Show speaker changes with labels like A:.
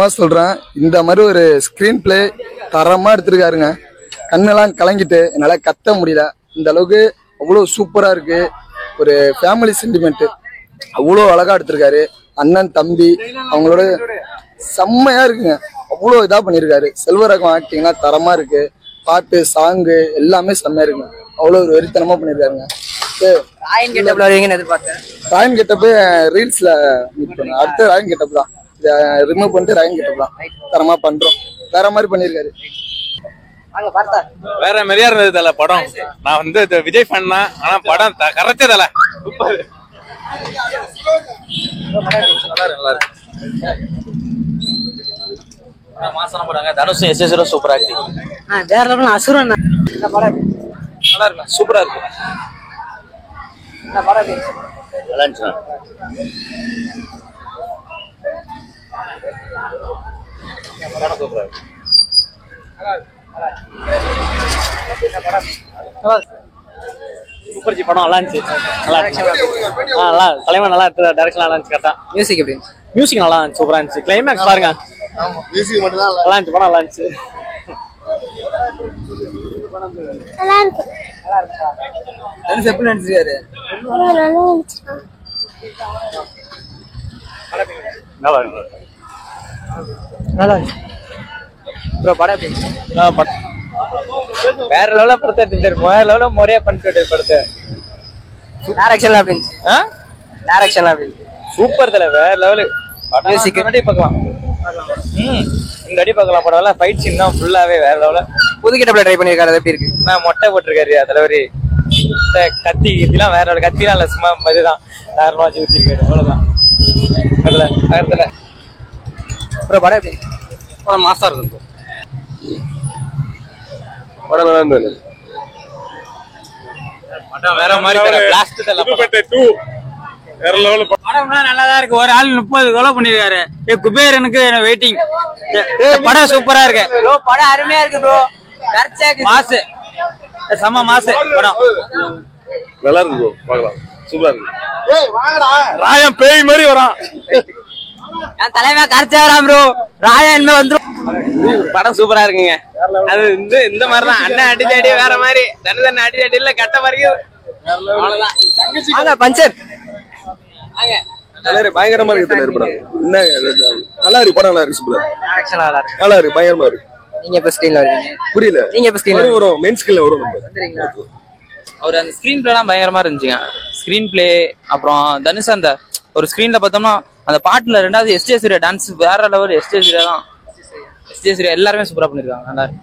A: சத்தியமா சொல்றேன், இந்த மாதிரி ஒரு ஸ்கிரீன் பிளே தரமா எடுத்திருக்காருங்க. கண்ணெல்லாம் கலங்கிட்டு என்னால கத்த முடியல. இந்த அளவுக்கு அவ்வளவு சூப்பரா இருக்கு. ஒரு ஃபேமிலி சென்டிமெண்ட் அவ்வளோ அழகா எடுத்திருக்காரு. அண்ணன் தம்பி அவங்களோட செம்மையா இருக்குங்க. அவ்வளோ இதா பண்ணியிருக்காரு. செல்வராகவன் ஆக்டிங்லாம் தரமா இருக்கு. பாட்டு சாங்கு எல்லாமே செம்மையா இருக்குங்க. அவ்வளோ ஒரு வெறித்தனமா பண்ணியிருக்காருங்க. ராயன் கெட்டப் ரீல்ஸ்ல மீட் பண்ண அடுத்த ராயன் கெட்டப் தான். ரிமூவ் பண்ணிட்டு ராயன் கெட்டப் தான் தரமா பண்றோம். வேற மாதிரி பண்ணியிருக்காரு.
B: வேற மாதிரியா இருந்தது தல படம். நான் வந்து விஜய் ஃபேன் தான், ஆனா படம் கரெக்டே தல சூப்பர். மாசம் போறாங்க. தனுஷ் எஸ்எஸ்ல சூப்பர் ஆக்டிங்.
C: வேற லெவல் அசுரன். இந்த படம்
B: நல்லா இருக்கு, சூப்பரா இருக்கு.
C: இந்த படம்
B: நல்லா இருந்துச்சு. படம் சூப்பரா இருக்கு. சூப்பர் ஜி படம் நல்லா இருந்துச்சு. நல்லா நல்லா தலைவன் நல்லா இருக்கு. டைரக்ஷன் நல்லா இருந்துச்சு. கரெக்டா
C: மியூசிக் எப்படி?
B: மியூசிக் நல்லா இருந்துச்சு, சூப்பரா இருந்துச்சு. கிளைமேக்ஸ் பாருங்க,
A: மியூசிக் மட்டும் தான்
B: நல்லா இருந்துச்சு. படம் நல்லா இருந்துச்சு.
C: எப்படி நடிச்சிருக்காரு?
B: நல்லா இருக்கு.
C: நல்லா இருக்கு ப்ரோ. படம் எப்படி?
B: வேற லெவல படத்தை எடுத்துட்டாரு. வேற லெவல முறையா பண்ணிட்டு படத்தை.
C: டைரக்ஷன்ல எப்படி? டைரக்ஷன்ல எப்படி?
B: சூப்பர் தல, வேற லெவலு.
C: மியூசிக்
B: அடி பார்க்கலாம். இந்த அடி பார்க்கலாம். படம் எல்லாம் ஃபைட் சீன் தான் ஃபுல்லாவே வேற லெவல.
C: புது கிட்டப்ல ட்ரை பண்ணிருக்காரு. அது எப்படி இருக்கு?
B: நான் மொட்டை போட்டிருக்காரு தலைவரி. கத்தி கத்திலாம் வேற கத்திலாம் இல்ல, சும்மா இதுதான் நார்மலா வச்சு வச்சிருக்காரு. அவ்வளவுதான். அதுல
C: ப்ரோ படம் எப்படி?
B: படம் மாசா இருக்கும்.
A: படம் நல்லா இருந்தது.
B: படம் வேற மாதிரி பிளாஸ்ட் வேற லெவல்.
D: படம்லாம் நல்லாதான் இருக்கு. ஒரு ஆள் 30 கொலை பண்ணிருக்காரு. குபேரனுக்கு வெயிட்டிங். படம் சூப்பரா இருக்கு.
C: படம் அருமையா இருக்கு ப்ரோ.
D: மாசு செம்ம மாசு படம்.
A: நல்லா இருக்கு ப்ரோ, பார்க்கலாம். சூப்பரா இருக்கு.
B: ராயம் பேய் மாதிரி வரான்.
C: என் தலைவன் கரைச்சா வரான் ப்ரோ. ராயன் வந்துரும்.
B: படம் சூப்பரா இருக்குங்க. அது இந்த மாதிரிதான் அண்ணன் அடிச்சாடி வேற மாதிரி தண்ணி அடிச்சாடி இல்ல கட்ட வரைக்கும்
C: அவ்வளவுதான். பஞ்சர்
A: பயங்கரமா இருக்கு படம். என்ன நல்லா இருக்கு படம். நல்லா இருக்கு. சூப்பரா
C: நல்லா இருக்கு.
A: நல்லா இருக்கு. பயங்கரமா இருக்கு.
C: நீங்க எப்ப ஸ்கிரீன்ல வரீங்க?
A: புரியல.
C: நீங்க எப்ப ஸ்கிரீன்ல
A: வரும்? மெயின் ஸ்கிரீன்ல வரும்.
D: அவர் அந்த ஸ்கிரீன் பிளேலாம் பயங்கரமா இருந்துச்சுங்க. ஸ்கிரீன் பிளே அப்புறம் தனுஷ் அந்த ஒரு ஸ்கிரீன்ல பார்த்தோம்னா அந்த பாட்டுல ரெண்டாவது எஸ்ஜே சூர்யா டான்ஸ் வேற லெவல். எஸ்ஜே சூர்யா தான். எஸ்ஜே சூர்யா எல்லாருமே சூப்பரா பண்ணிருக்காங்க. நல்லா இருக்கு.